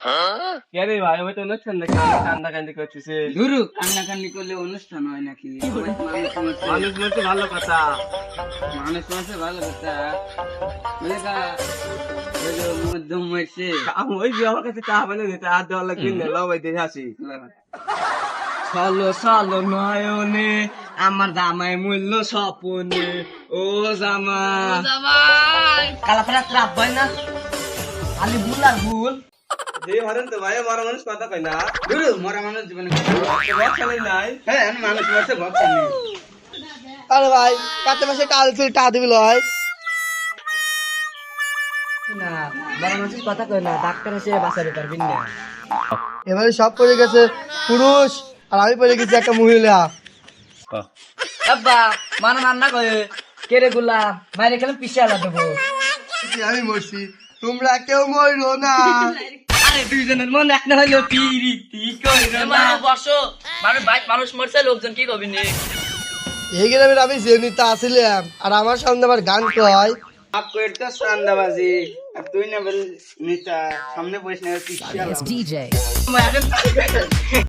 কে রে ভাই, ওই তো অনুষ্ঠান নাকি কান্দা কান্দি করতেছে। ধুরু কান্নাকান্নি করলে অনুষ্ঠান হয় নাকি? মানুষ মরছে ভালো কথা। মানুষ মাসে ভালো কথা বলে কা ওই যে মধ্যম মরছে। ওই যে আমার কাছে চা বানিয়ে দিতে আর দেওয়ার লাগবে না, লো ভাই দেখে আসি। চলো চলো নয়নে আমার জামাই মূল্য স্বপনে ও জামা কালাপাড়া রাত হয় না খালি ভুল আর ভুল। যে হরেন তো ভাই, মরা মানুষ কথা কয় না। ধুরু মরা মানুষ জীবনে ভরসা নাই। হ্যাঁ মানুষ মরছে ভরসা নেই। আরে ভাই কাতে মাসে কাল তুই টা দিবি লয় না মরা মানুষের কথা কয় না, ডাক্তার এসে বাঁচাতে পারবেন না। এবারে সব পড়ে গেছে পুরুষ আর আমি পড়ে গেছি একটা মহিলা। আব্বা মানা রান্না করে কেড়ে গুলা মাইরে খেলে পিছিয়ে আলা দেবো। আমি মরছি, তোমরা কেউ মরো না। আরে দুইজনের মন এক না হইলো পিরিতি কইরো না বসো। মানুষ মরছে লোকজন কি কবি নে এই গ্রামের আমি জেনিতা আসিলাম আর আমার সামনে আবার গান কয়। আপ কইরতো সান্দাবাজি আর তুই না বল নিতা সামনে বসে না পিছিয়ে আলা। DJ.